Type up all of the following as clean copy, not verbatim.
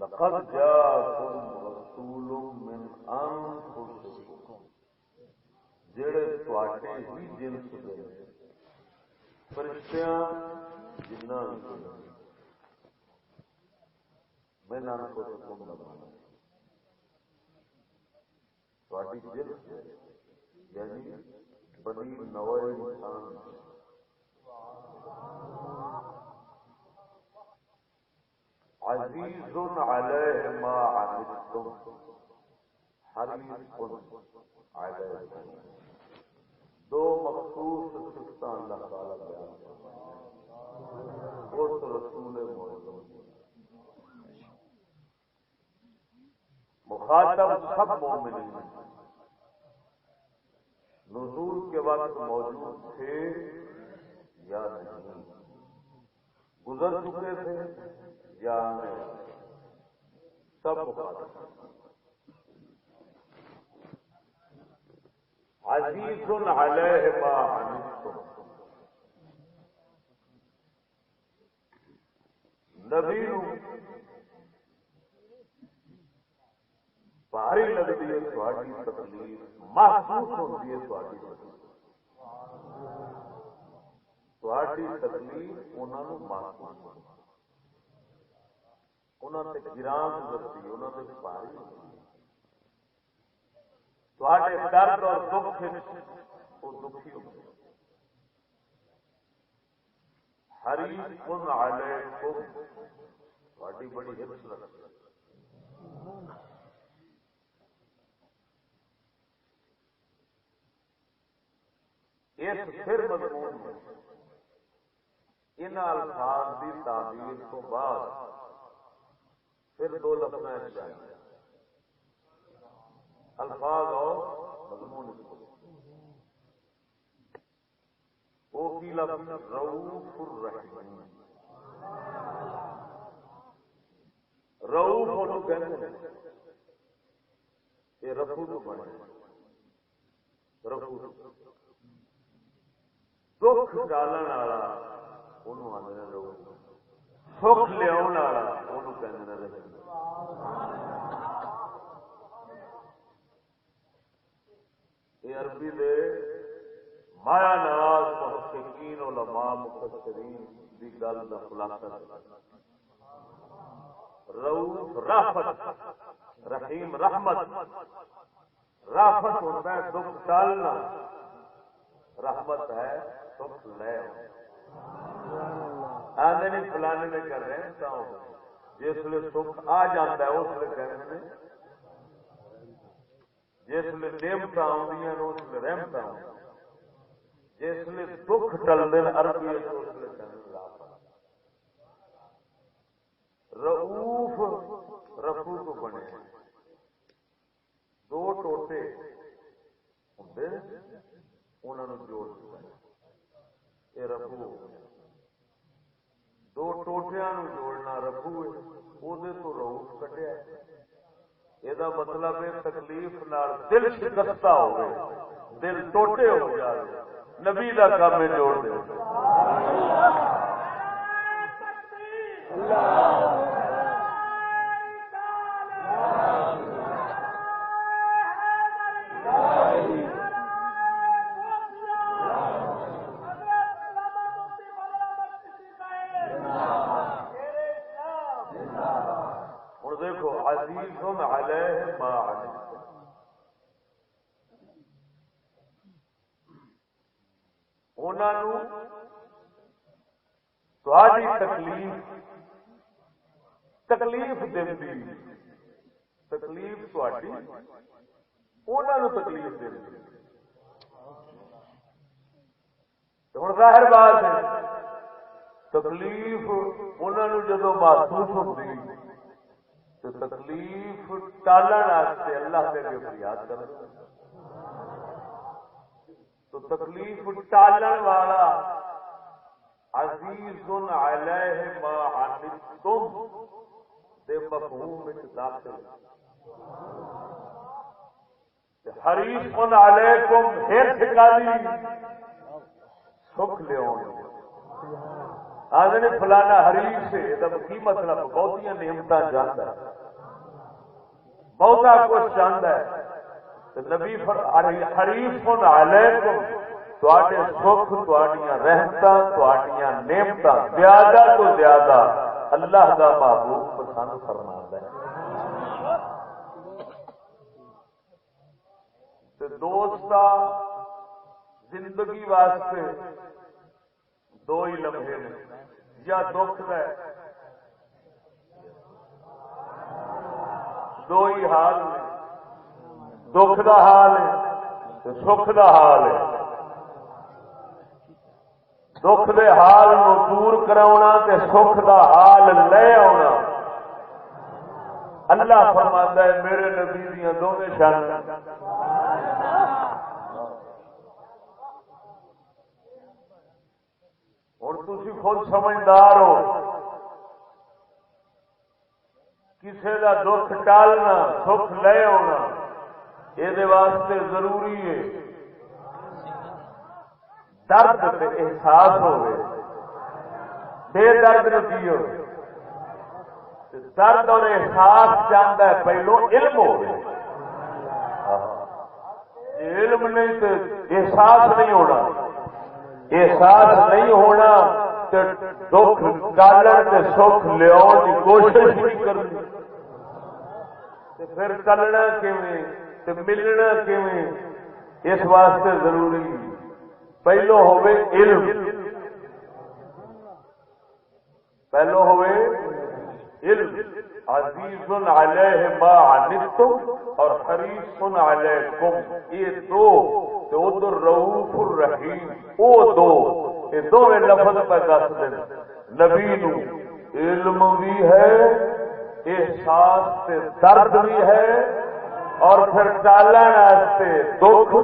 لقد جاءكم رسول من انفسكم جڑے تواڈے ہی جنس دے فرشتیاں جناں میں انفسکم لگانا تواڈی جنس یعنی بنی نوع انسان عزیز علیہ ما عنتم حریص علیکم دو مخصوص صفتاں اللہ تعالی بیان فرمائے اس رسول معظم مخاطب سب مومنین نزول کے وقت موجود تھے یا نہیں گزر چکے تھے یا آنے والے سب مخاطب عزیز علیہ ما عنتم نبی بھاری لگتی ہے تھوڑی تکلیف محسوس ہوتی ہے تھوڑی تکلیف انہوں محسوس ہوتی انہوں نے گران گزرتی انہوں نے بھاری تھوڑے درد اور دکھ وہ دکھی ہوتے حریص علیکم تھوڑی بڑی حرص رکھتی اس پھر مضمون میں ان الفاظ کی تعبیر تو بعد پھر دو لفظ چاہیے الفاظ اور مضمون وہ کی لفظ رؤوف الرحیم رؤوف انہوں کہتے ہیں یہ رفو تو بنے رفو دکھ ڈالن والا انہوں آدھے رؤوف سکھ لیا انہوں کہتے ہیں رحیم یہ عربی دے مایا نواز محققین علماء مفسرین دی گل دا خلاصہ رؤوف رافت رحیم رحمت رافت ہوتا ہے دکھ ڈالنا رحمت ہے دکھ لے آدھے نہیں فلانے میں کر رہے ہیں جس لیے سکھ آ جاتا ہے اس لیے کہتے ہیں جس لیے نعمت آدی اس لیے رحمت جس لیے دکھ ٹلتے عربی اس لیے رؤوف رفو کو بنے دو ٹوٹے ہوتے انہوں نے جوڑ دیا یہ رفو دو ٹوٹیاں جوڑنا رفو ہے وہ تو رؤوف کٹیا یہ مطلب ہے تکلیف نال دل شکستہ ہو گئے دل ٹوٹے ہو جائے نبی کا کام میں جوڑ دے دیکھو عزیز علیہ ما عنتم انہوں تہاڈی تکلیف دیندی تکلیف تہاڈی انہوں تکلیف دیندی ہن ظاہر بات ہے تکلیف انہوں جدو محسوس ہوتی تو تکلیف ٹالن واسطے اللہ کے اگے فریاد کر تو تکلیف ٹالن والا عزیز علیہ ما عنتم دے مفہوم وچ داخل حریص علیکم ہر ٹھکالی سکھ لیاؤ آدھے فلانا حریف سے کی مطلب بہتیاں نعمت چاہتا ہے بہتا کچھ چاہتا ہے نبی حریف علیکم تواڈے سکھ تواڈیاں رحمتاں تواڈیاں نعمتاں زیادہ تو زیادہ اللہ دا محبوب پسند فرماندا ہے تے دوستا زندگی واسطے دو ہی لمحے نے یا دکھ ہے دو ہی حال نے دکھ دا حال ہے سکھ دا حال ہے دکھ دے حال نو دور کراونا تے سکھ دا حال لے آنا اللہ فرماتا ہے میرے نبی دیاں دونوں شاناں ہن تسی خود سمجھدار ہو کسی کا دکھ ٹالنا سکھ لے آنا یہ واسطے ضروری ہے درد تے احساس ہوئے بے درد کی ہو درد اور احساس چاہتا ہے پہلو علم ہوئے علم نہیں تو احساس نہیں ہونا احساس نہیں ہونا تو دکھ ٹالن تے سکھ لیا کی کوشش نہیں کرنی پھر چلنا کیویں ملنا کیویں اس واسطے ضروری پہلو ہوئے علم پہلو ہوئے علم عزیز علیہ ما عنتم اور حریص علیکم یہ دو ادھر رؤوف الرحیم وہ دو یہ دونوں لفظ پہ دس دیں نبی نو علم بھی ہے احساس تے درد بھی ہے اور پھر ٹالن واسطے دکھ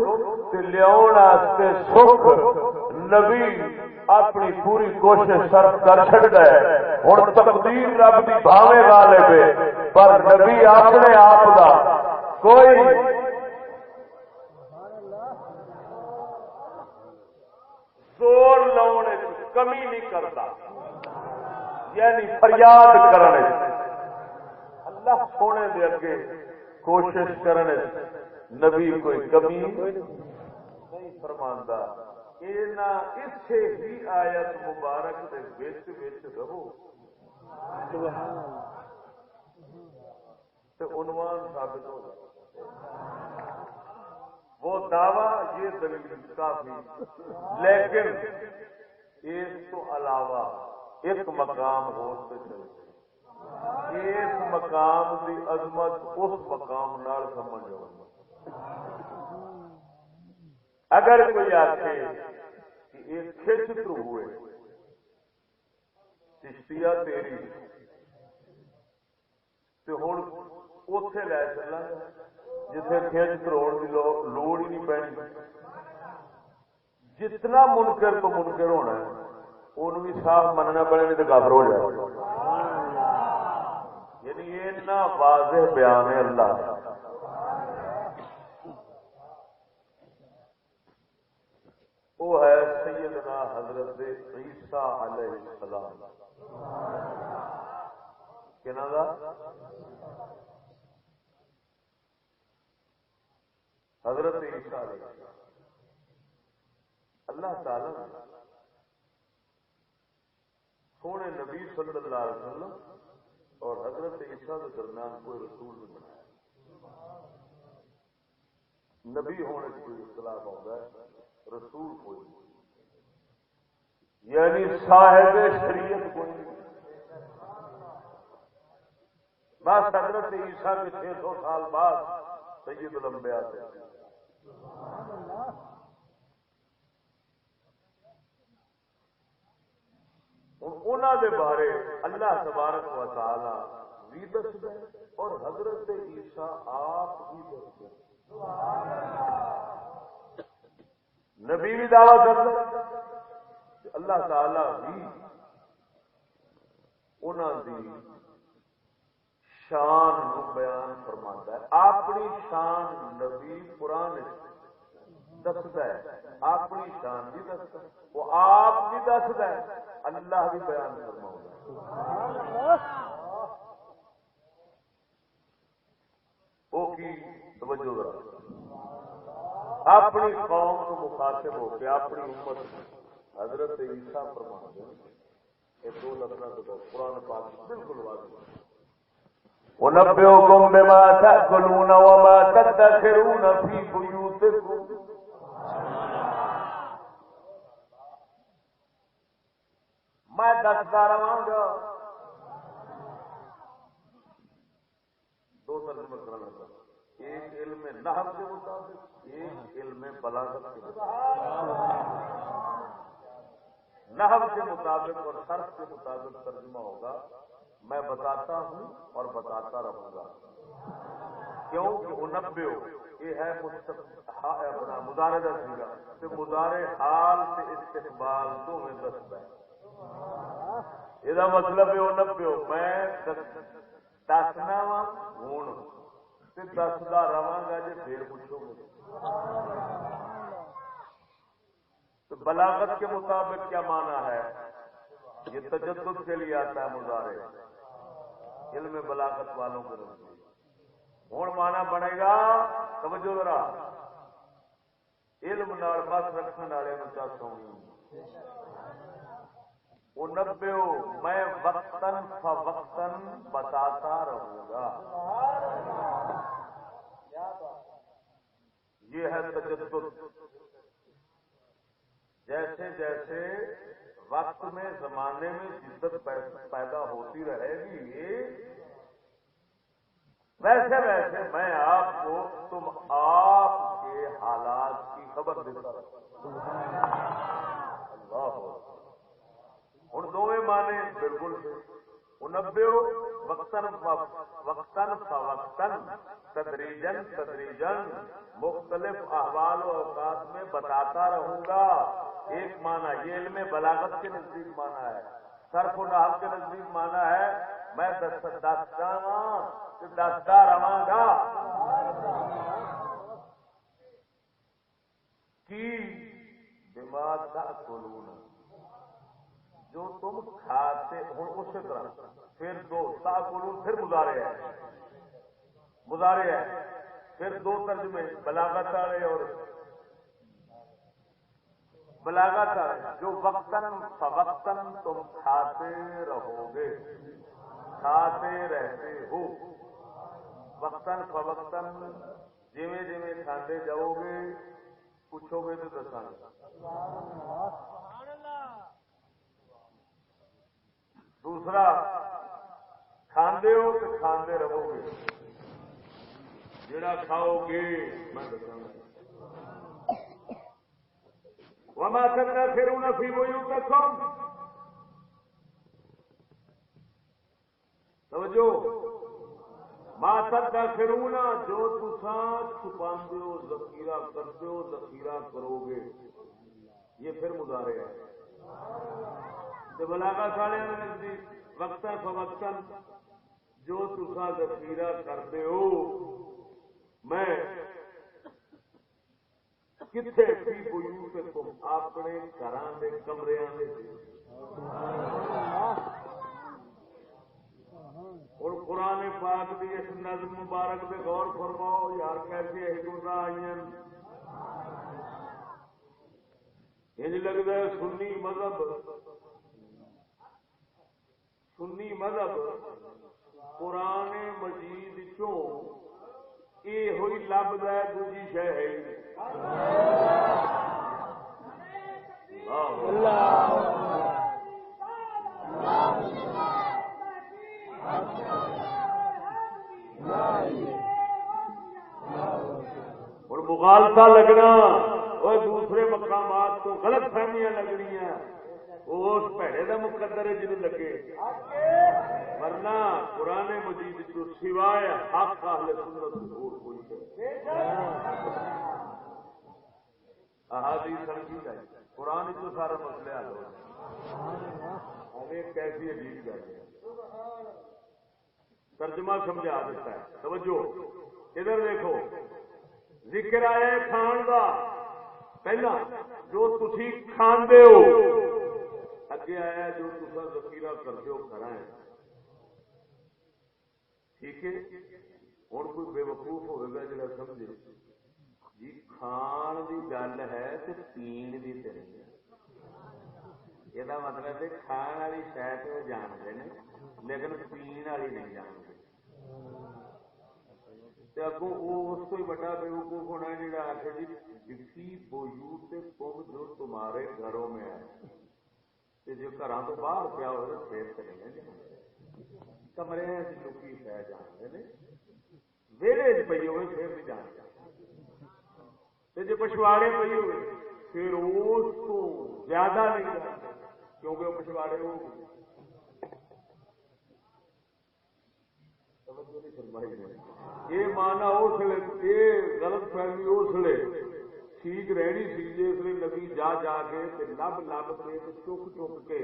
لیاؤن واسطے سکھ نبی اپنی پوری کوشش صرف کر سکتا ہے ہن تقدیر رب دی بھاوے غالب ہے پر نبی اپنے آپ دا کوئی زور لاؤنے کمی نہیں کرتا یعنی فریاد کرنے اللہ سونے دے اگے کوشش کرنے نبی کوئی کمی نہیں فرماندا اسے ہی آیت مبارک دے وچ وچ رہو تے عنوان ثابت ہو جائے وہ دعویٰ یہ دلیل کافی لیکن اس تو علاوہ ایک مقام ہو چلے اس مقام کی عظمت اس مقام نال سمجھ آؤ اگر کوئی آخے کہ یہ کھچ تو ہوئے چشتیا تیری تو ہوں اتے لے چلا جتنے کھچ کروڑ کی لوڑ ہی نہیں پینی جتنا منکر تو منکر ہونا ہے ان بھی صاف مننا پڑے نہیں تو کافر ہو جائے یعنی اتنا واضح بیان ہے اللہ وہ ہے سیدنا حضرت عیسیٰ علیہ السلام کہنا دا حضرت عیسیٰ علیہ السلام اللہ تعالی سونے نبی صلی اللہ علیہ وسلم اور حضرت عیسیٰ کے درمیان کوئی رسول نہیں بنایا نبی ہونے کی کوئی اختلاف ہوتا ہے رسول کوئی یعنی صاحب شریعت کوئی نہیں بس حضرت عیسیٰ کے 600 سال بعد سید الانبیاء سے انہوں دے بارے اللہ تبارک و تعالی بھی دستا ہے اور حضرت عیسیٰ آپ بھی دستے نبی بھی دعویٰ کرتا اللہ تعالی بھی انہوں دی شان نو بیان فرماتا ہے اپنی شان نبی قرآن دستا ہے اپنی شان بھی دستا ہے وہ آپ بھی دستا ہے اللہ بھی بیان فرماؤں گا. وہ کی توجہ ذرا اپنی قوم کو مخاطب ہو کے اپنی امت حضرت عیسیٰ فرماتے ہیں یہ دو لفظ قرآن پاک بالکل واضح. وَنَبِّئُكُم بِمَا تَأْكُلُونَ وَمَا تَدَّخِرُونَ فِي بُيُوتِكُمْ. میں دستا رہا گا. دو ترجمے کرنا لگا. ایک علم نحو کے مطابق، ایک علم بلاغت کے مطابق. نحو کے مطابق اور صرف کے مطابق ترجمہ ہوگا میں بتاتا ہوں اور بتاتا رہوں گا. کیوں کہ انبیو یہ ہے اپنا مضارع کا صیغہ کہ مضارع حال سے استقبال تو میں دستا ہے. یہ مطلب ہے انبیو میں دسنا وا ہوں دستا رہا گا جی پھر پوچھو گے. تو بلاغت کے مطابق کیا معنی ہے؟ یہ تجدد کے لیے آتا ہے مضارع علم بلاغت والوں کے نزدیک. ہوں معنی بنے گا توجہ ذرا علم نال بس رکھنے والے چا سونی. انبیو میں وقتاً فوقتاً بتاتا رہوں گا. یہ ہے تجدد. جیسے جیسے وقت میں زمانے میں جدت پیدا ہوتی رہے گی ویسے ویسے میں آپ کو تم آپ کے حالات کی خبر دیتا رہوں. اللہ ہوں دونوں مانے بالکل سے. انبیو وقتاً فوقتاً تدریجاً تدریجاً مختلف احوال و اوقات میں بتاتا رہوں گا. ایک معنی یہ علم بلاغت کے نزدیک معنی ہے. صرف و نحو کے نزدیک معنی ہے میں دستا رہا گا کی بما تاکلون جو تم کھاتے. ہوں اسی طرح پھر دو تاکلون پھر مضارع ہے پھر دو ترجمے بلاغت والے اور بلاغت والے جو وقتاً فوقتاً تم کھاتے رہو گے کھاتے رہتے ہو. وقتاً فوقتاً جویں جویں کھاتے جاؤ گے پوچھو گے تو دساں گے. دوسرا کھاندے ہو تو کھاندے رہو گے جڑا کھاؤ گے میں دساں گا. وما تدخرون في بيوتكم توجہ ما تدخرون جو تساں چھپاندے ہو ذخیرہ کرتے ہو ذخیرہ کرو گے یہ پھر مضارع ہے. تو بلاغت والے نزدیک وقتاً فوقتاً جو تساں ذخیرہ کرتے ہو میں کتنے فی بیوتکم اپنے گھراں دے کمریاں دے. اور قرآن پاک دی اس نظم مبارک پہ غور فرماؤ یار کیسے حکمت آئی. انج لگتا ہے سنی مذہب قرآن مجید چوں یہ ہوئی لبدا ہے دوجی شے ہے. اور مغالطہ لگنا اور دوسرے مقامات کو غلط فہمیاں لگنیاں وہ اس بھڑے کا مقدر ہے جنہوں لگے. ورنہ قرآن مجید تو سوائے حق اہل سنت اور کوئی احادیث سنگی ہے. قرآن تو سارا مسئلہ حل ہو ہمیں کیسی عجیب گل ہے. ترجمہ سمجھا دیتا ہے. توجہ ادھر دیکھو ذکر آیا کھان کا پہلا جو تسی کھاندے ہو اگے آیا جو تصا ذخیرہ کرتے ہو کرا ہے ٹھیک ہے. ہوں کوئی بے وقوف ہوگا جڑا سمجھے جی کھان کی گل ہے تو پین کی تو نہیں ہے. یہ مطلب ہے کھان والی شاید وہ جانتے ہیں لیکن پین والی نہیں جانتے. اگوں اس کو بڑا بے وقوف ہونا جا آخر جی دکھی بوجو سے کم جو تمہارے گھروں میں ہے جو گھر تو باہر پیا ہو پھر تو نہیں کمرے لکی پہ جانتے ہیں ویڑے پی ہوئے پھر بھی جانتے جی پچھواڑے پی ہوئے پھر اس کو زیادہ نہیں جانتے کیونکہ وہ پچھواڑے ہو گئے. یہ مانا اس لیے یہ غلط فہمی اس لیے ٹھیک رہنی سی جس لیے نبی جا جا کے لب لب کے چک چک کے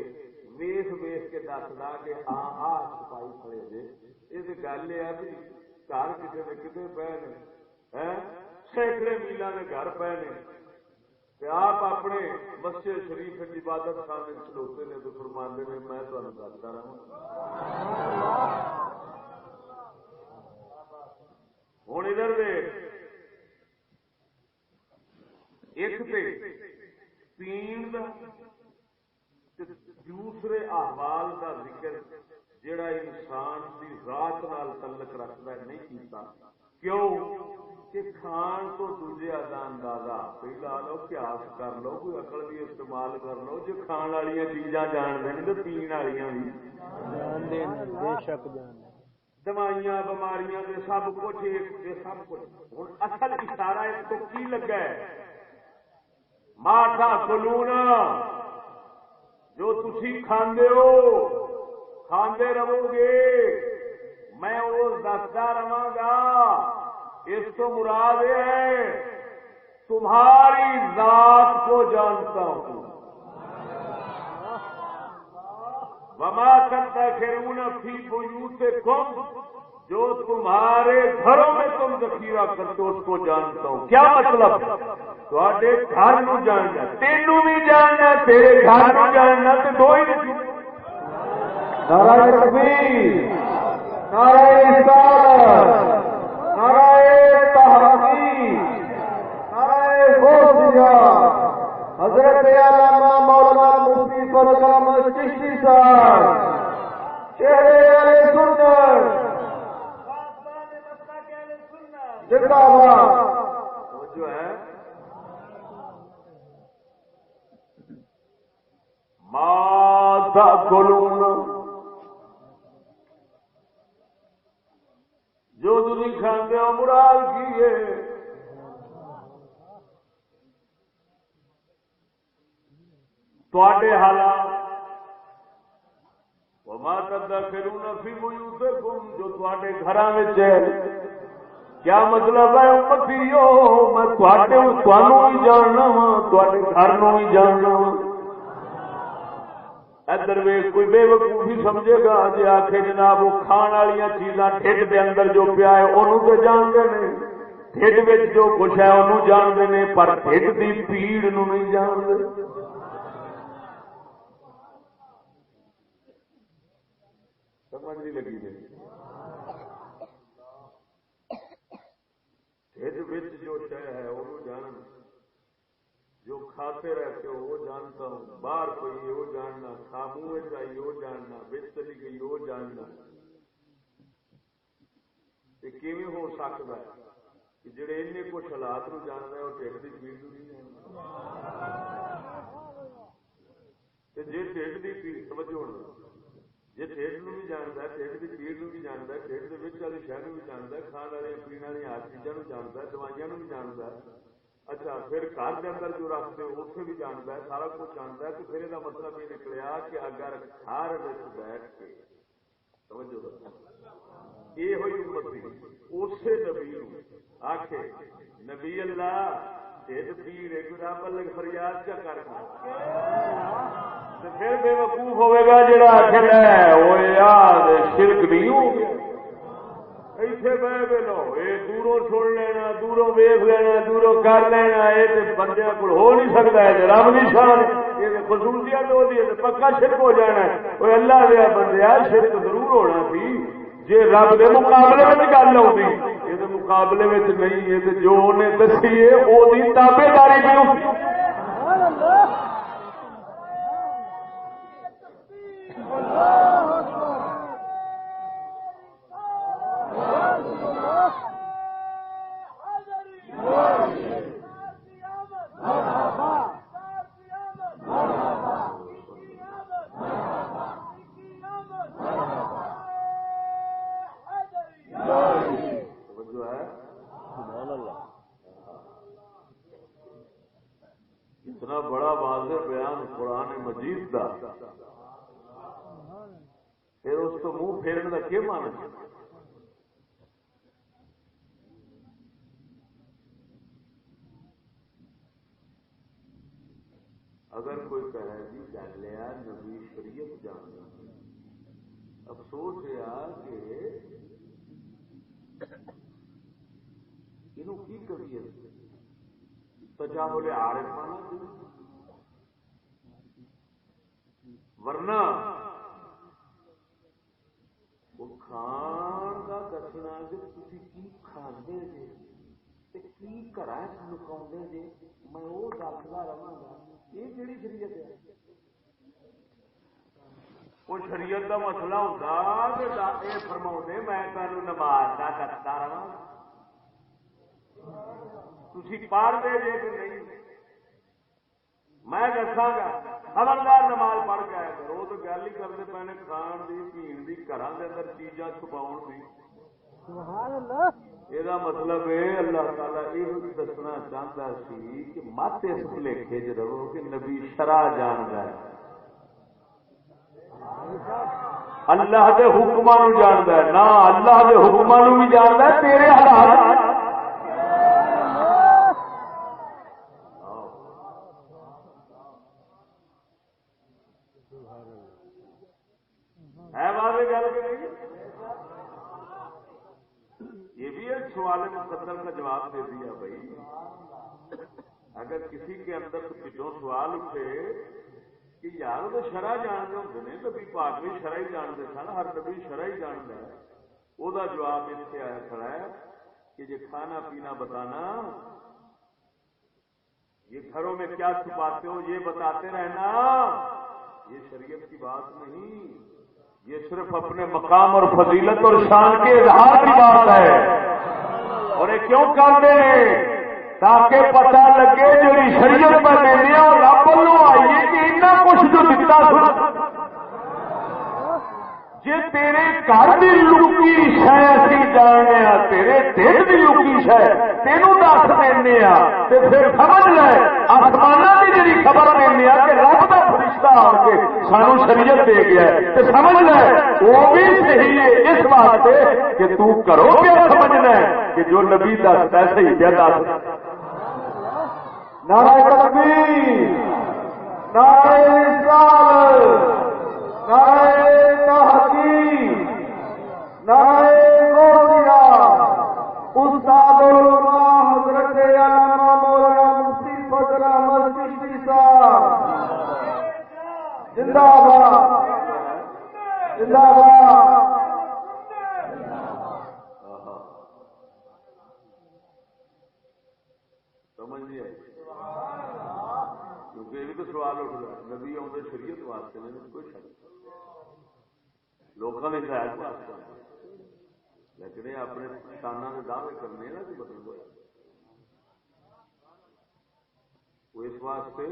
ویخ ویخ کے دسدا کہ ہاں آ سپاہی کھڑے جے. یہ گل یہ ہے بھی گھر کسی نے کتنے پے نے سینکڑے میلوں کے گھر پے نے آپ اپنے مسجد شریف عبادت خانے کھلوتے نے تو فرماندے نے میں تمہیں دستا رہا ہوں ادھر دے ایک پین دا دوسرے احوال دا ذکر جڑا انسان کی ذات نال تعلق رکھتا ہے نہیں کیتا. کیوں کہ کھان تو دوجے دا اندازہ پہلا لو قیاس کر لو کوئی عقل بھی استعمال کر لو جو کھان والی چیزاں جانتے ہیں تو پین والی بھی بے شک دوائیاں بیماریاں دے سب کچھ سب کچھ. ہوں اصل اشارہ ایک تو کی لگا ہے ماٹا کلونا جو تسی کھاندے ہو کھاندے رہو گے میں وہ دستا رہا گا. اس تو مراد ہے تمہاری ذات کو جانتا ہوں. وما تدخرون فی بیوتکم جو تمہارے گھروں میں تم ذخیرہ کرتے ہو اس کو جانتا ہوں. کیا مطلب تھوڑے گھر نو جاننا تینوں بھی جاننا تیرے گھر نو جاننا تو دو ہی نہیں. نعرہ تکبیر نعرہ رسالت نعرہ تحقیق نعرہ غوثیہ حضرت علامہ مولانا مفتی فضل احمد چشتی صاحب چہرے والے سنت زندہ باد. جو ہے ما تاکلون جو تھی کھانے ہو مراد کی ہے تواڈے حالات وما تدخرون فی بیوتکم جو تواڈے گھراں وچ ہے. کیا مطلب ہے امتیو میں تانوں بھی جاننا وا تواڈے گھر نوں بھی جاننا وا. ادھر ویکھ کوئی بے وقوفی سمجھے گا جی آخے جناب وہ کھان والی چیزاں ڈھڈ دے اندر جو پیا ہے انہوں تو جانتے ہیں ڈھڈ وچ جو کچھ ہے انہوں جانتے ہیں پر ڈھڈ دی پیڑ نوں نہیں جانتے. سمجھ نہیں لگی جی ڈھڈ جو شے ہے وہ جان جو کھاتے رہتے ہو وہ جانتا ہوں. باہر کوئی وہ جاننا خاموش آئی وہ جاننا بچ چلی گئی وہ جاننا. کیویں ہو سکتا ہے کہ جڑے ان کچھ حالات نو جاننا ہے وہ ڈھڈ کی پیڑ نو نہیں جانتا. جی ڈھڈ کی پیڑ توجہ ہونا جی ڈھڈ نو بھی جانتا ہے ڈھڈ کی پیڑ نو بھی جانتا ہے ڈھڈ کے والی شہر بھی جانتا ہے کھان والے پینے والی ہر چیزوں کو جانتا ہے دوائیاں بھی جانتا ہے. اچھا پھر گھر کے اندر جو رکھتے ہو اسے بھی جانتا ہے سارا کچھ جانتا ہے. تو پھر یہ مطلب یہ نکلیا کہ اگر گھر بیٹھ کے توجہ یہ ہوئی امتی اسے نبی آخے نبی اللہ ڈھڈ پیڑ ایک رب اللہ فریاد کیا کرنا پھر بے وقوف ہوئے گا جڑا آخر ہے وہ یاد شرک نہیں ہو گیا ایتھے بہ کے لو یہ دوروں سن لینا دوروں ویخ لینا دوروں کر لینا یہ تو بندے کو ہو نہیں سکتا ہے رب کی شان یہ خصوصیت ہوتی ہے پکا شرک ہو جانا ہے وہ اللہ دیا بندے شرک ضرور ہونا سی جی رب کے مقابلے میں گل آؤں یہ مقابلے میں نہیں ہے جو انہیں دسی ہے وہ تابے داری بھی ہوتی اتنا بڑا واضح بیان قرآن مجید کا پھر اس کو منہ پھیرنے کا کیا مان ہے اگر کوئی کہے جی جان لیا نبی شریعت جان لیا افسوس ہے کہ انہوں کی کریے تجاہل عارفانہ ورنہ وہ کھان کا دسنا کہ تھی کی کھانے جی کی گھر لکاؤ جی میں وہ دستا رہا گا یہ کہڑی شریعت ہے وہ شریعت کا مسئلہ ہوتا یہ فرما میں تمہیں نماز کا دستا رہا تھی پڑھ دے جے کہ نہیں میں دساگا خبردار نماز پڑھ کے آیا کرو تو گل ہی کرتے پے کھان کی پین کی گھر کے اندر چیزاں چھپاؤ کی یہ مطلب ہے اللہ تعالیٰ یہ دسنا چاہتا سی کہ مت اس بھلیکے چ رہو کہ نبی شرع جانتا ہے اللہ کے حکماں جانتا ہے نہ اللہ کے حکماں بھی جانتا ہے تیرے حالات ہے بات گل کہ نہیں یہ بھی ایک سوال مقدر کا جواب دے دیا بھائی اگر کسی کے اندر کچھ سوال اٹھے کہ یار وہ شرع جانتے ہوتے ہیں نبی پاک بھی شرع ہی جانتے سن ہر نبی شرع ہی جانتا ہے وہ جواب اس سے آیا کھڑا ہے کہ یہ کھانا پینا بتانا یہ گھروں میں کیا چھپاتے ہو یہ بتاتے رہنا یہ شریعت کی بات نہیں یہ صرف اپنے مقام اور فضیلت اور شان کے اظہار کی بات ہے اور یہ کیوں کرتے ہیں تاکہ پتہ لگے جو شریعت پر دینے اور رب والوں آئیے کہ اتنا کچھ جو دتا سن جی تیرے گھر کی لکی شہ اسی جاننے تیرے دل کی لکی شہ تینوں دس دینا تو پھر سمجھ لے آسمانہ کی جی خبر دینا کہ رب کا فرشتہ آ کے سانو شریعت دے گیا ہے تو سمجھ لے وہ بھی صحیح ہے اس واسطے کہ تو کرو کیا سمجھنا ہے کہ جو نبی دستا ہے صحیح کیا دس نعرہ تکبیر نعرہ رسالت نعرہ تحقیق نعرہ غوثیہ استاد علماء حضرت علامہ مولانا مفتی فضل احمد چشتی صاحب زندہ باد زندہ باد سمجھ نہیں آئی کیونکہ یہ بھی تو سوال اٹھ رہا ہے نبی آؤں شریعت واسطے نہیں کوئی شک لوگوں نے ہدایت واسطے لیکن یہ اپنے شانہ کے دعوے کرنے نا کہ مطلب وہ اس واسطے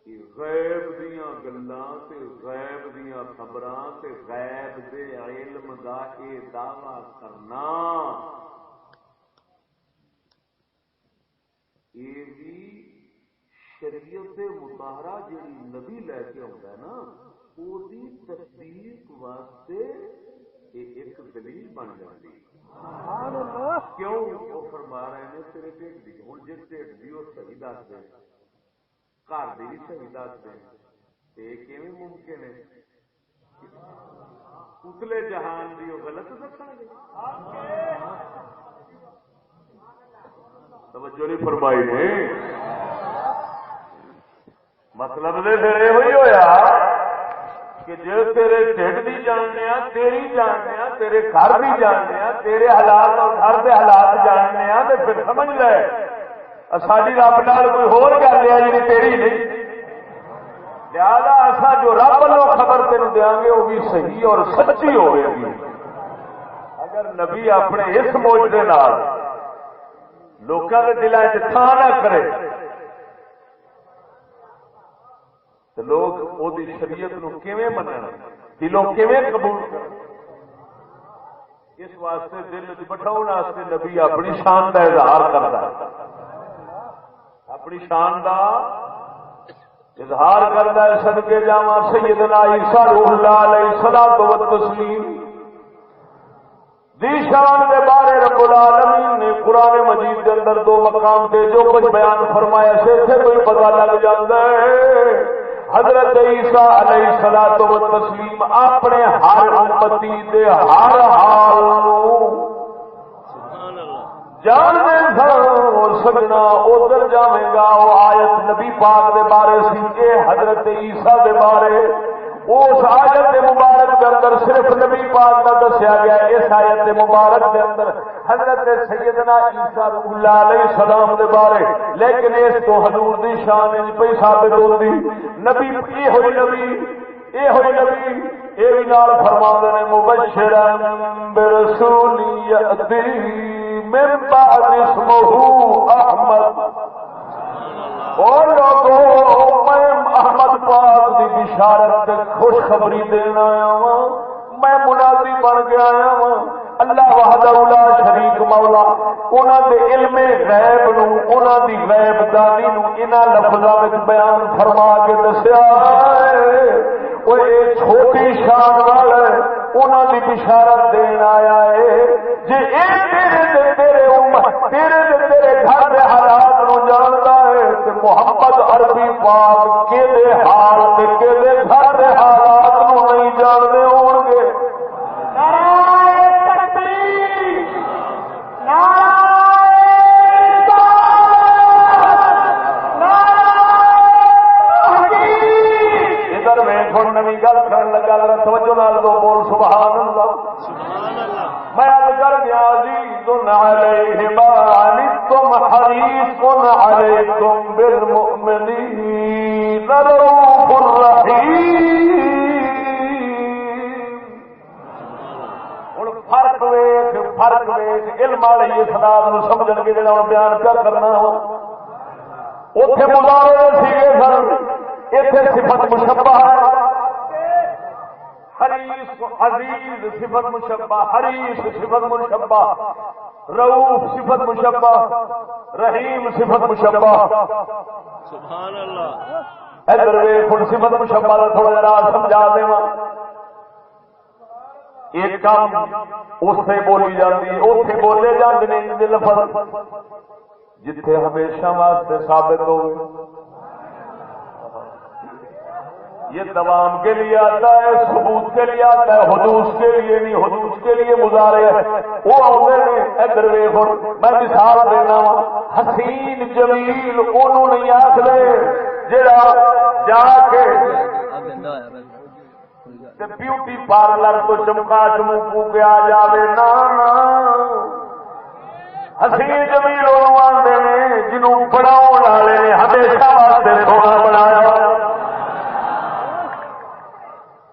کہ غیب دیاں گلاں تے غیب دیاں خبراں تے غیب دے علم دا اے دعویٰ کرنا یہ بھی شریعت مطہرہ جڑی نبی لے کے آتا ہے نا وہ تصدیق واسطے ایک دلیل بن جاتی کیوں وہ فرما رہے ہیں تیرے ٹھیک دی ہوں جس ٹھیک دی وہ صحیح دس دے گھر دی صحیح دس دے یہ کیویں ممکن ہے اتلے جہان کی وہ غلط دسن گے؟ توجہ نہیں فرمائی نے. مطلب دے پھر یہ ہوا کہ جی تیرے ڈھڈ بھی جاننے تیری جاننے تیرے گھر بھی جاننے تیرے حالات اور گھر کے حالات جاننے تو پھر سمجھ لے ساری رب نال کوئی ہور گل ہے جی تیری نہیں. لہذا ایسا جو رب لو خبر تین دیا گے وہ بھی صحیح اور سچی ہوئے گی. اگر نبی اپنے اس موجے لوگوں کے دلوں سے تھان نہ کرے تو لوگ وہ شریعت نو کیویں منن دلوں کیویں قبول کرن. اس واسطے دل وچ بٹھاؤن واسطے نبی اپنی شان کا اظہار کرتا ہے. اپنی شان کا اظہار کرتا ہے. صدقے جاواں سیدنا عیسیٰ روح اللہ علیہ الصلوۃ والتسلیم دی شان کے بارے رب العالمین نے قرآن مجید کے اندر دو مقام تے جو کچھ بیان فرمایا سے کوئی پتہ لگ جاتا ہے. حضرت عیسیٰ علیہ الصلوۃ والتسلیم اپنے ہر امتی دے ہر حال جان دے سن سجنا ادھر جاوے گا. وہ آیت نبی پاک دے بارے سی اے حضرت عیسیٰ دے بارے اس آیت مبارک کے اندر صرف نبی پاک کا دسیا گیا. اس آیت مبارک کے اندر حضرت سیدنا عیسیٰ اللہ علیہ السلام دے بارے لیکن اس تو حضور دی شان پہ ثابت ہوتی. نبی یہ ہوئی نبی یہ ہوئی نبی یہ بھی نال فرماندے نے مبشرا برسول یاتی من بعد اسمہ احمد. اور لوگوں میں احمد پاک دی بشارت خوشخبری دینا آیا ہوں. میں منادی بن کے آیا ہوں. اللہ وحدہ لا شریک مولا انہاں دے علم غیب نو انہاں دی غیب دانی نو انہاں لفظاں وچ بیان فرما کے دسیا ہے. وہ ایک چھوٹی شان والا ہے انہاں دی بشارت دین آیا ہے. جے اے تیرے امت تیرے گھر دے حالات نو جاندا ہے تے محمد عربی پاک کے دے حال تے کے دے گھر دے حالات نو نہیں جاندے ہون گے. ادھر ویکھ ہن نویں گل کرن لگا ذرا توجہ نال دو بول سبحان اللہ. میں عرض کر گیا عزیز علیہم عنتم حریص علیکم بالمؤمنین رؤوف رحیم. فرق ویخ علم والے اسناد نو سمجھن گے جڑا بیان کیا کرنا ہو. اوتھے مضارع سیگے سن ایتھے صفت مشبہ ہے. حریص عزیز صفت مشبہ حریص صفت مشبہ رؤوف صفت مشبہ رحیم صفت مشبہ. سبحان اللہ. ادھر ویکھ صفت مشبہ دا تھوڑا ذرا سمجھا دیواں. ایک کام اس سے بولی جاتی اوتھے بولے جاندے نے لفظ جتھے ہمیشہ واسطے ثابت ہوئے. یہ دوام کے لیے آتا ہے ثبوت کے لیے آتا ہے حدوث کے لیے نہیں. حدوث کے لیے مظاہرے ہے وہ آتے ہیں. ادھر ویکھو میں مثال دینا وا حسین جمیل انہوں نہیں آخر جڑا جا کے بیوٹی پارلر تو چمکا چمکو کے آ جائے نا. حسین جمیل انہوں آتے ہیں جنہوں بناؤ والے نے ہمیشہ واسطے سونا بنایا.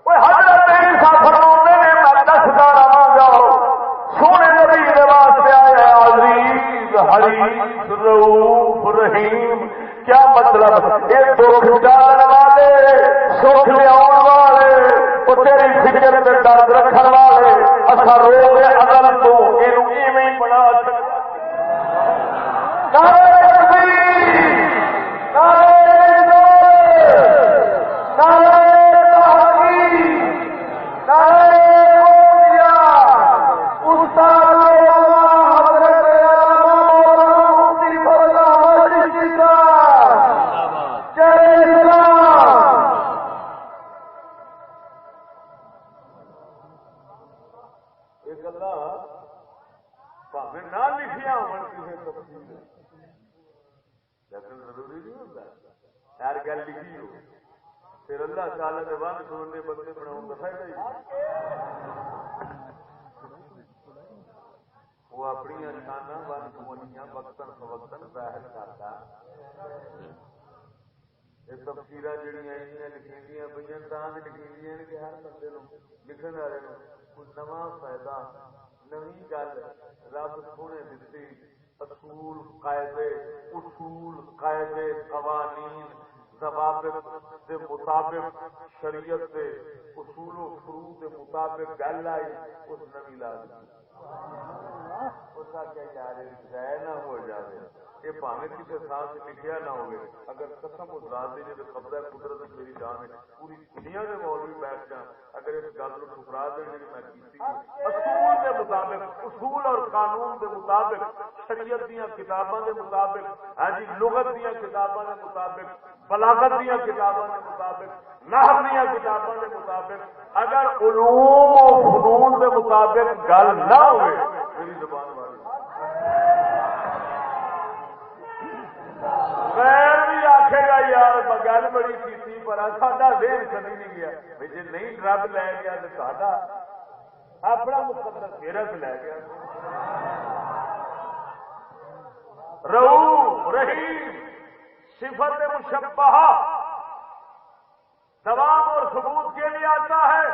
حضرت عیسیٰ فرماتے ہیں میں دسدا رہا گا سونے نبی کے واسطے آیا عزیز حریص رؤوف رحیم. کیا مطلب یہ دکھ ڈالن والے سکھ لیا والے وہ تیری فکر میں درد رکھن والے اصا روگ ازل تو یہ بنا گلا بھاوے نہ لکھیا ہو کسی تفصیل لیکن ضروری نہیں ہوتا ہر گل لکھی ہو پھر اللہ تعالی کے ون سننے بندے بناؤ کا فائدہ ہی وہ اپنی شانہ ون سمنیاں وقتاً فوقتاً ظاہر کرتا یہ تفسیر جہاں لکھی پہ تاں لکھی کہ ہر بندے لکھن والے کوئی نواں فائدہ نویں گل رب سونے دیتی اصول قاعدے قوانین ضوابط کے مطابق شریعت کے اصول و فروع کے مطابق گل آئی اس نویں لا دی اس کا کیا یار ضائع نہ ہو جائے یہ پاویں کسی ساتھ لکھیا نہ ہوگی اگر قسم اس ذات دی جے قبضہ قدرت میری جان ہے پوری دنیا کے مولوی بیٹھ جان اگر اس گل کو ٹھکرا دیں کہ میں کیتی اصول کے مطابق اصول اور قانون کے مطابق شریعت دیاں کتاباں کے مطابق ہاں جی لغت دیاں کتاباں کے مطابق بلاغت دیاں کتاباں کے مطابق نحو دیاں کتاباں کے مطابق اگر علوم و فنون کے مطابق گل نہ ہوئے میری زبان والی غیر بھی آخے گا یار گل بڑی کی پر ساڈا ذہن چلی نہیں گیا بھائی جی نہیں رب لے گیا تو ساڈا اپنا مقدر پھر لے گیا رؤوف رحیم صفت مشبہہ دوام اور ثبوت کے لیے آتا ہے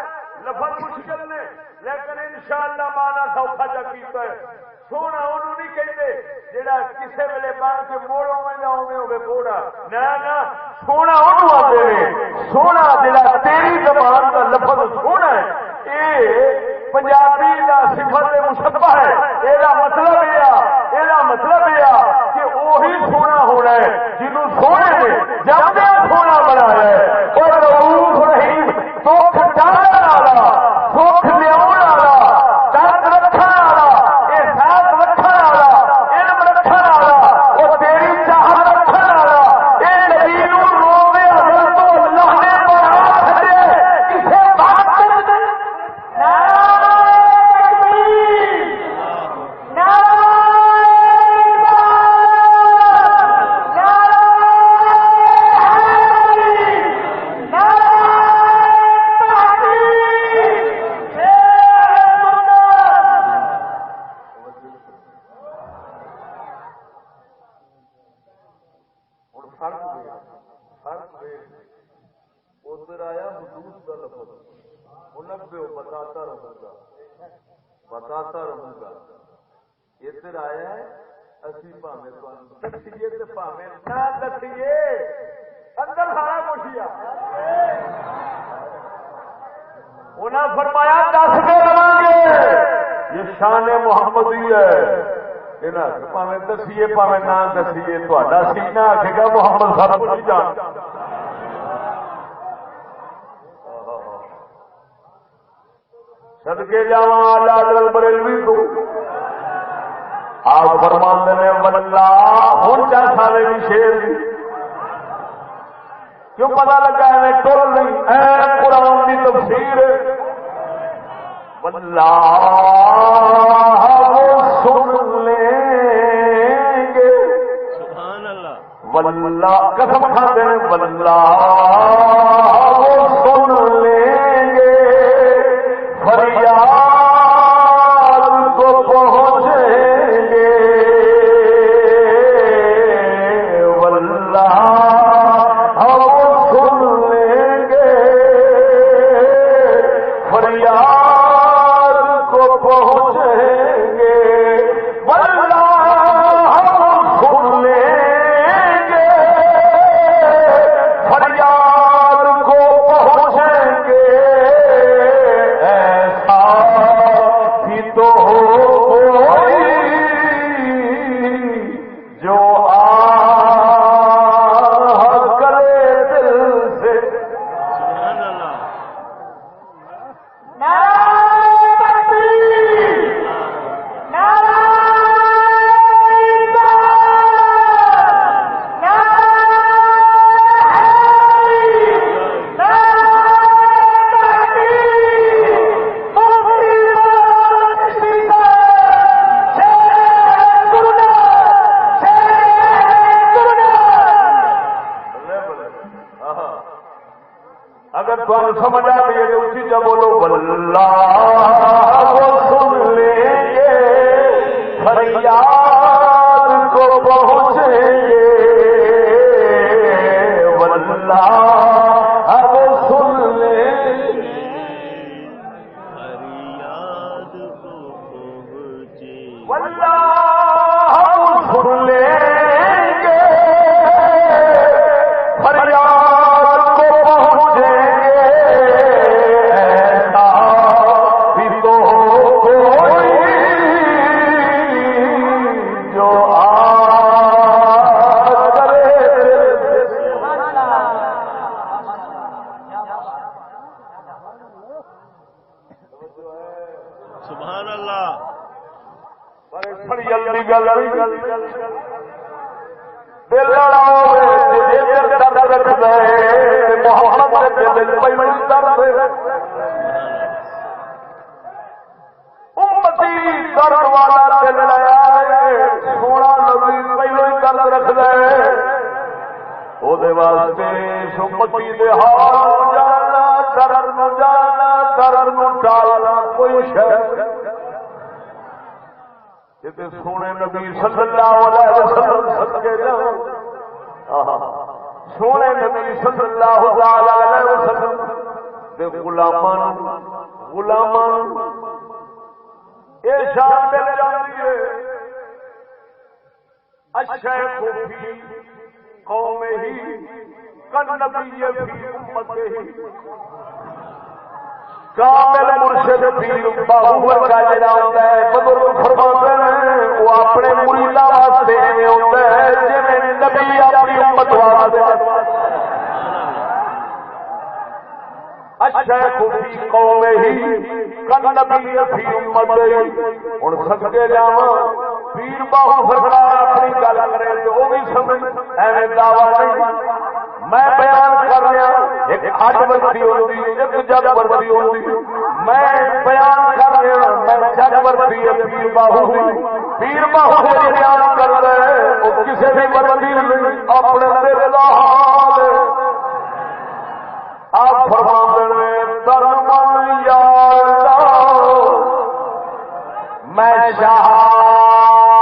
لفظ مشکل نے لیکن انشاءاللہ مانا سوکھا جا کیتا ہے سونا انہوں نہیں کہتے جہاں کسی ویلے بن کے موڑ ہوے نہ ہوے گھوڑا نہ سونا انہوں آتے ہیں سونا جہاں تیری زبان کا لفظ سونا ہے یہ پنجابی کا صفت مشبہ ہے یہ مطلب یہ کہ وہی سونا ہونا ہے جنہوں سونے نے جب سونا بنایا ہے اور رؤوف رحیم سکھ ڈالن والا سکھ لیا درد رکھنے والا احساس رکھنے والا علم رکھنے والا اور تیری چاہت رکھنے والا یہ نبی نوں روے ازل تو اللہ نے بنا چھڈے کسے بات بتاتا رہوں گا ادھر آیا ہے اسی پاویں دسیے تو پاویں نہ دسیے اندر سارا کچھ ہی انہیں فرمایا دستے رہاں گے یہ شان محمدی ہے پاویں دسیے پاویں نہ دسیے تھوڑا سینہ آکھے گا محمد سب کچھ جانتا صدقے جاواں لال بریلوی تو آپ فرماندے نے واللہ ہن جا سارے بھی شیر دی کیوں پتہ لگا ہے ٹول نہیں اے قرآن کی تفسیر واللہ وہ سن لیں گے سبحان اللہ واللہ قسم کھاتے ہیں واللہ وہ سن لیں گے فریاد کو پہنچیں گے واللہ ہم سن لیں گے فریاد کو پہنچیں گے واللہ ہم سن لیں گے فریاد کو پہنچیں گے ایسا سونے نبی صلی اللہ علیہ وسلم صدقے جاؤ سونے نبی صلی اللہ علیہ وسلم دے غلامان اے شان مل جاتی ہے الشیخ فی قومہ کالنبی فی امتہ کامل مرشد پیر باہو کا جڑا ہوتا ہے بزرگ فرماتے ہیں وہ اپنے مریداں واسطے ہوتا ہے جویں نبی اپنی امت واسطے الشیخ فی قومہ کالنبی فی امتہ ہن صدقے جاواں پیر باہو فرمایا اپنی گل کرے تے او بھی سمجھ ایویں دعوی نہیں میں بیان کر رہا ایک اج ورتی ہوندی ایک جگ ورتی ہوندی میں بیان کر رہا میں جگ ورتی پیر باہو بیان کر رہے وہ کسی بھی ورتی اپنے دل دا حال آپ فرماندے نے درمن یار میں شاہ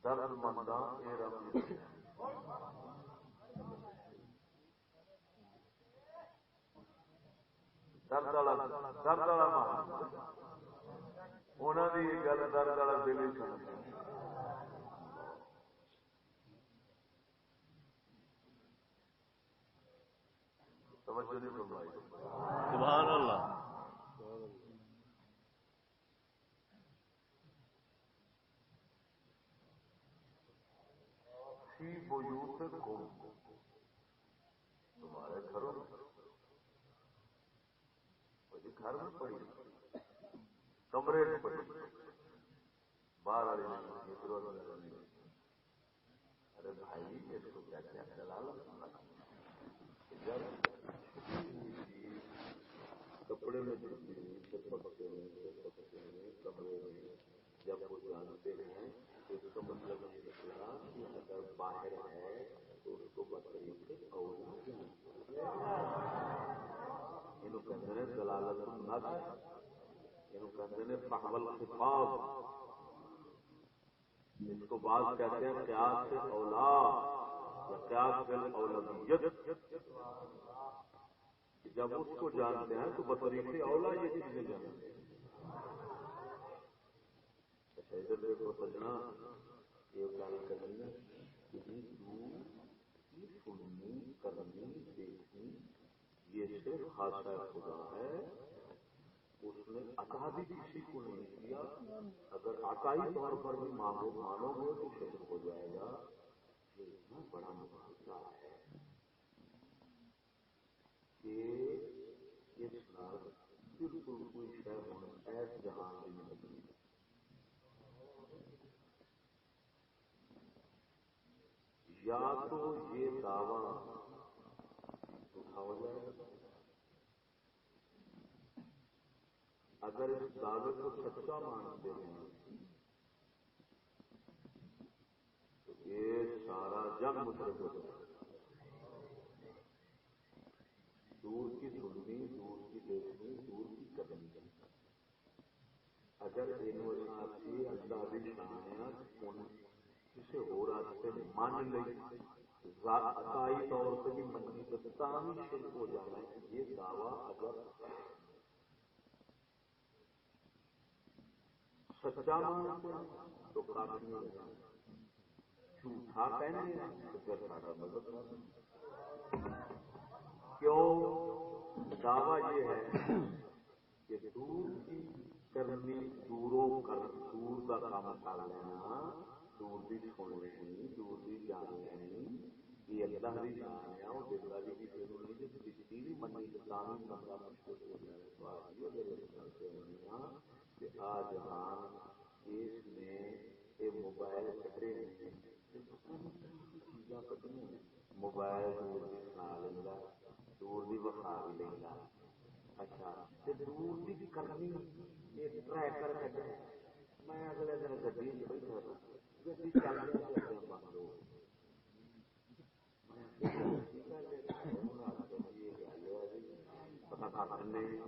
درد منداں اے رب درد والا ماں انہوں کی گل درد والا دل ہی سمجھ توجہ نہیں فرمائی سبحان اللہ فی بیوتکم تمہارے گھروں میں گھر میں پڑی کمرے میں پڑی باہر والی نہیں. ارے بھائی اس کو کیا کیا دلالت کپڑے میں کمرے میں جب وہ جانتے ہیں تو اس کا مطلب یہ نکلا کہ اگر باہر ہے تو اس کو بتائیے کہ یہ کہتے ہیں دلالت النص، یہ کہتے ہیں فحو الخطاب، اس کو بعض کہتے ہیں قیاس اولا یا قیاس بالاولویت. جب اس کو جانتے ہیں تو بطریق اولا یہ چیزیں جانتے ہیں. ادھر دیکھو سجنا یہ گل کرنی سننی کرنی دیکھنی یہ صرف خاصہ خدا ہے. اس نے عطا بھی کسی کو نہیں کیا. اگر عطائی طور پر بھی مانو گے تو شرک ہو جائے گا. یہ اتنا بڑا معاملہ ہے کہ اس نال بالکل کوئی شے ہونا ایس جہان کی نہیں بنی. یا تو یہ دعویٰ اٹھاؤ جائے گا، اگر اس دعوے کو سچا مانتے ہیں تو یہ سارا جگ مشرک ہو جائے گا. دور کی سننی، دور کی دیکھنی، دور کی کرنی. اگر یہ اللہ بھی شانیاں کسی ہو راستے مان لئی عطائی طور سے بھی منی تو بھی شرک ہو جانا ہے. یہ دعویٰ اگر سچا مانتے ہیں تو کافی نہیں رہنا، جھوٹا کہنے تو پھر سارا مدد کیوں. دعویٰ یہ ہے کہ دور کی کرنی، دور کا کام کر لینا، دور بھی سن لینی، دور بھی جان لینی، یہ اللہ بھی جان ہے. وہ دلہ بھی کسی کو نہیں دکھتی بھی منی تو کام بندہ مشکل ہو جائے. تو آج اگر اس کرتے ہونا کہ آ جہان اس نے یہ موبائل کٹے ہیں، چیزاں کٹنی موبائل دور بھی سنا لینا، دور بھی بخا بھی لینا. اچھا دور بھی کرنی یہ ٹریکر کٹے. میں اگلے دن گڈی بیٹھا تھا، گڈی چلدی چلدی بند ہو پتا کر نہیں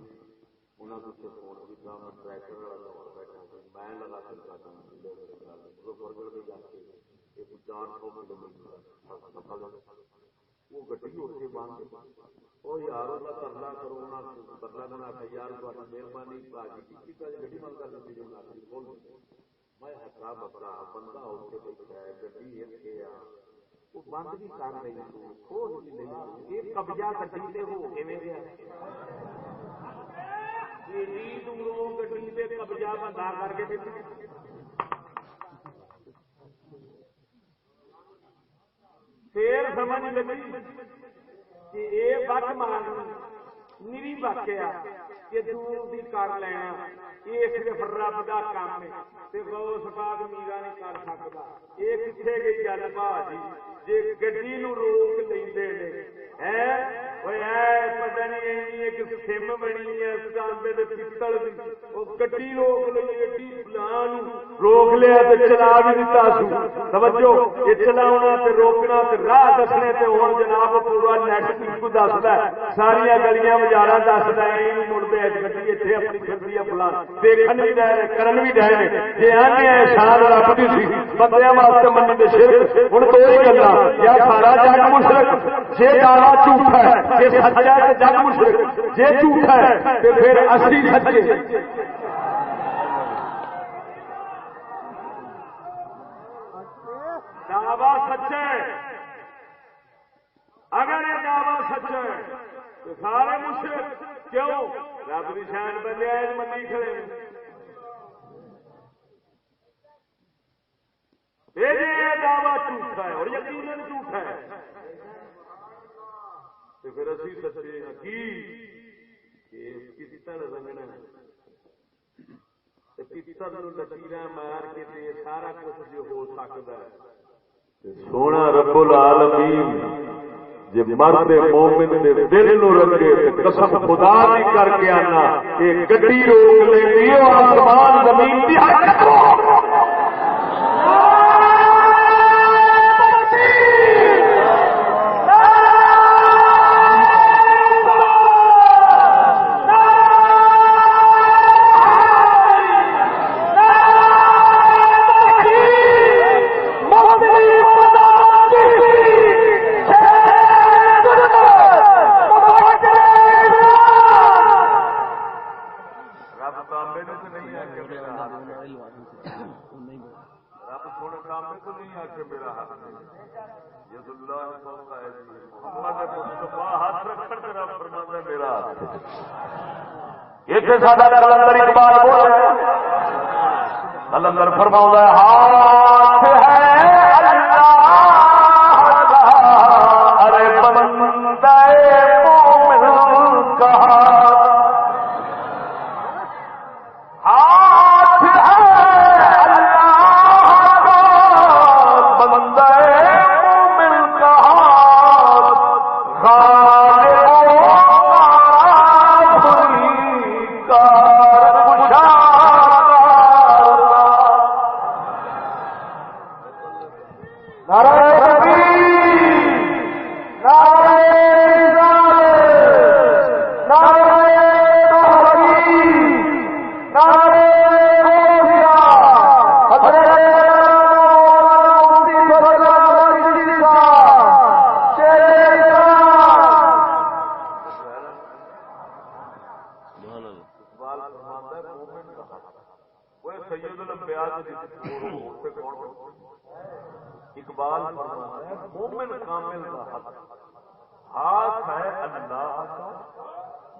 انہوں نے فون کیا. میں ٹریکٹر والا بیٹھا میں لگا سکتا برگر بھی جا کے 400 کلو میٹر وہ گڈی اتنے بند. وہ یار وہ ترلا کرو ترلا بنا کے یار مہربانی گڈی بند کر دیتی جو کھول. میں ہکا بکرا بندہ اتنے بیٹھا ہے، گڈی اتنے آ وہ بند بھی کر رہی تو کھول بھی نہیں. یہ قبضہ گڈی سے ہو کے گیا دوروں گڈی سے قبضہ بندہ کر کے بیٹھا. پھر سمجھ لگی کہ یہ بک مارنی نیری بک کہ دور بھی کر لینا یہ صرف رب کا کام ہے. غوث پاک میرا نہیں کر سکتا. یہ کتنے گئی گل بھا جی جی گڈی نو روک لیندے نے پتہ نہیں ایک سم بنی ہے پتل کی وہ گڈی روک لی فلان روک لیا تو چلا بھی دیتا سو توجہ یہ چلاونا تے روکنا تے راہ دسنے تے ہن جناب پورا نیٹ کو دسدا ہے ساری گلیاں بازاراں دسدا ہے یہ مڑدے گڈی ایتھے اپنی کھڑی ہے فلان دیکھن بھی ڈے کرن بھی ڈے جے آنے شان رب دی سی بندیاں واسطے منن دے شرک ہن دو ہی گلاں یا سارا جگ مشرک جے دعویٰ جھوٹا ہے جے سچا ہے جگ مشرک جے جھوٹا ہے تے پھر اصلی سچے دعویٰ سچا ہے اگر یہ دعویٰ سچا ہے تو سارے مشرک کیوں رب کی شان بندے منی کھڑے یہ دعویٰ جھوٹا ہے اور یقیناً جھوٹا ہے تو پھر اسی سچے ہیں کی پتل رنگنا پتل لکیر مار کے سارا کچھ جو ہو سکتا ہے سونا رب العالمین جی مرد مومن دے دل نو رنگے قسم خدا دی کر کے آنا یہ گڈی روک لینی آسمان زمین دی حرکت کلندر اقبال بول رہے ہیں کلندر فرماؤں ہے ہاتھ ہے اللہ کا ارے بندہ مومن کا ہاتھ ہے اللہ کا بندہ مومن کا اقبال مومن کامل کا ہاتھ ہے اللہ کا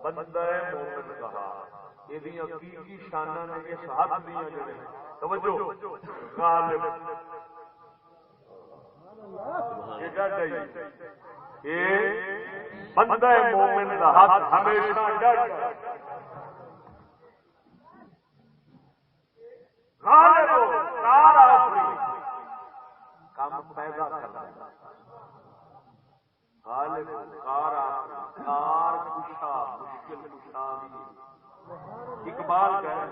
بندہ مومن کا ہاتھ یہ حقیقی شانہ نے اس ہاتھ دیا جڑے توجہ غالب یہ بندہ مومن کا ہاتھ ہمیشہ ڈٹ کام پیدا کرنا کار کشا مشکل کشا اقبال کا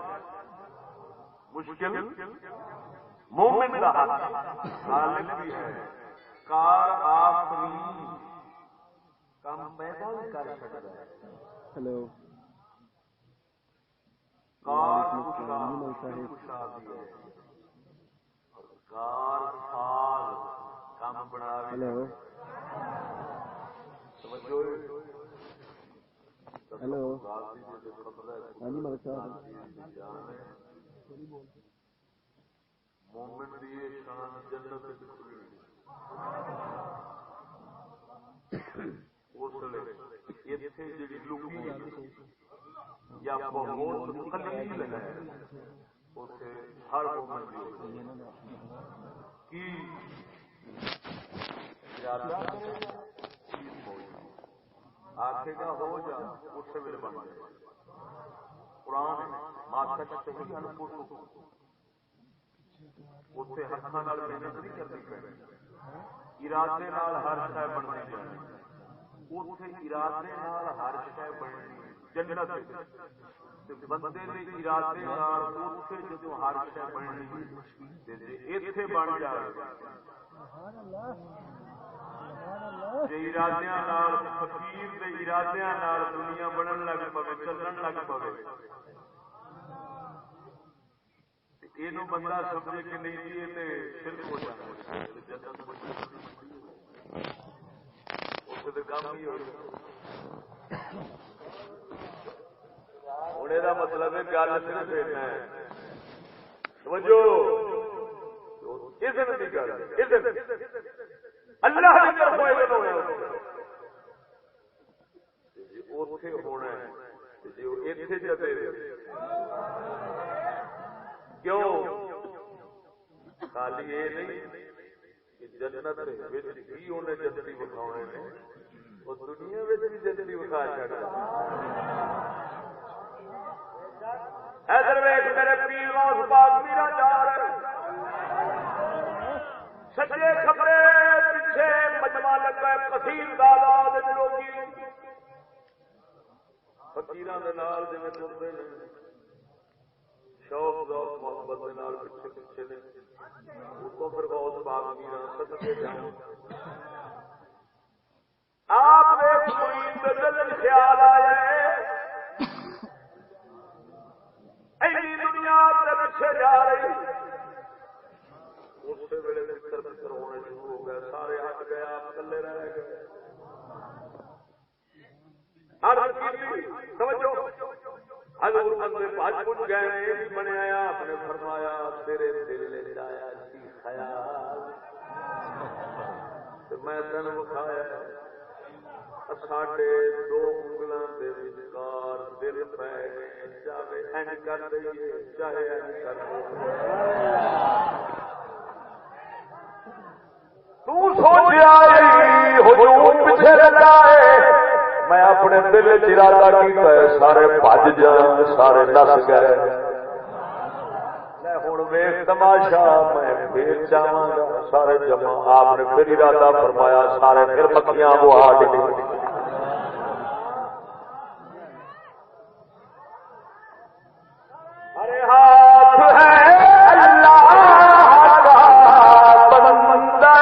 مشکل مومن کا غالب بھی ہے کار آفری کام پیدا کر سکتا ہے ہلو کار کشا مشکل کشا بھی ہے کار فال کام بنا ہلو ہلو ہاں جی ملک صاحب مومن دی شان جنت وچ کھلی اس لے ایتھے جڑی لوکی یا بہت قلیل ہے اوتھے ہر مومن کی ارادہ آخے گا ہو جا اس ویل بن جائے قرآن ماسک صحیح اتنے ہاتھوں محنت نہیں کرنی پڑی ارادے نال ہر شے بنتی جانی، اوتھے ارادے نال ہر شے بننی جنت بندے دے ارادے نال اوتھے جدوں ہر شے بننی تے جے ایتھے بن جائے جے ارادیاں نال فقیر دے ارادیاں نال دنیا بنن لگ پوے چلن لگ پوے یہ بندہ سمجھے کہ نہیں جی یہ شرک ہو جاتا کام ہی ہو ہونے کا مطلب ہے گل صرف دینا ہے سمجھو اذن کی گل اذن اللہ کی طرف اذن ہونا اوتھے ہونا ہے جی ایتھے جدے کیوں خالی یہ نہیں کہ جنت ہی انہیں جنتی وکھاؤنے نے وہ دنیا میں بھی جنتی وکھا چڑھ ادھر ویکھ میرے پیر غوث پاک میرا جا رہے سجے کھبرے پیچھے مجمع لگا کثیر تعداد لوگی فقیراں دے نال جویں ٹرتے نے شوق ذوق محبت کے نال پیچھے پیچھے نے اس کو پھر غوث پاک میرا صدقے جاؤ آپ ایک مرید کے دل میں خیال آیا ہے ایسی دنیا کے پیچھے جا رہی اسی ویلے متر متر ہونے شروع ہو گئے سارے ہٹ گئے آپ کلے رہ گئے سمجھو حضور بندے بھج پج گئے یہ بھی بنایا آپ نے فرمایا تیرے دل نے آیا سی خیال میں تین وکھایا ساڈے دو انگلاں دے وچکار دل پے چاہے اینج کر دئیے چاہے اینج کر دئیے تو سوچیا ہجوم پیچھے لگائے میں اپنے دل ارادہ کیتا ہے سارے بھج جان سارے نس گئے میں ہن ویکھ تماشا میں پھر جاواں گا سارے جمع آپ نے پھر ارادہ فرمایا سارے پھر پکیاں وہ آ گئی ارے ہاتھ ہے اللہ کا بندہ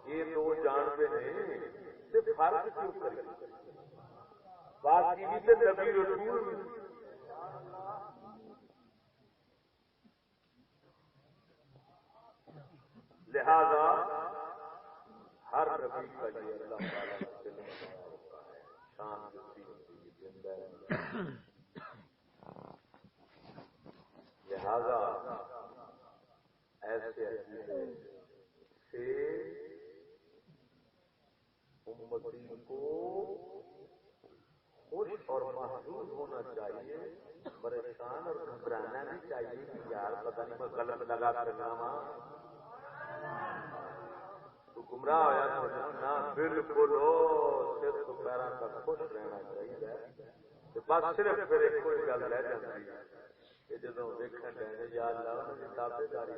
یہ دو جانتے ہیں تے فرق کیوں کرے باقی بھی تے نبی رسول بھی لہذا ہر نبی کا یہ اللہ تعالیٰ سے ہوتا ہے شان ہوتی ہے زندہ لہذا ایسے عقیدے سے امتی کو خوش اور محسوس ہونا چاہیے پریشان اور گھبرانا بھی چاہیے کہ یار پتہ نہیں میں غلط لگا کرنا وہاں تو گمراہ ہوا نہ بالکل سر تو پیروں تک خوش رہنا چاہیے بس صرف پھر ایک کوئی گل رہ جاتی ہے کہ جدو ویکھن ڈے یا اللہ نے تابے داری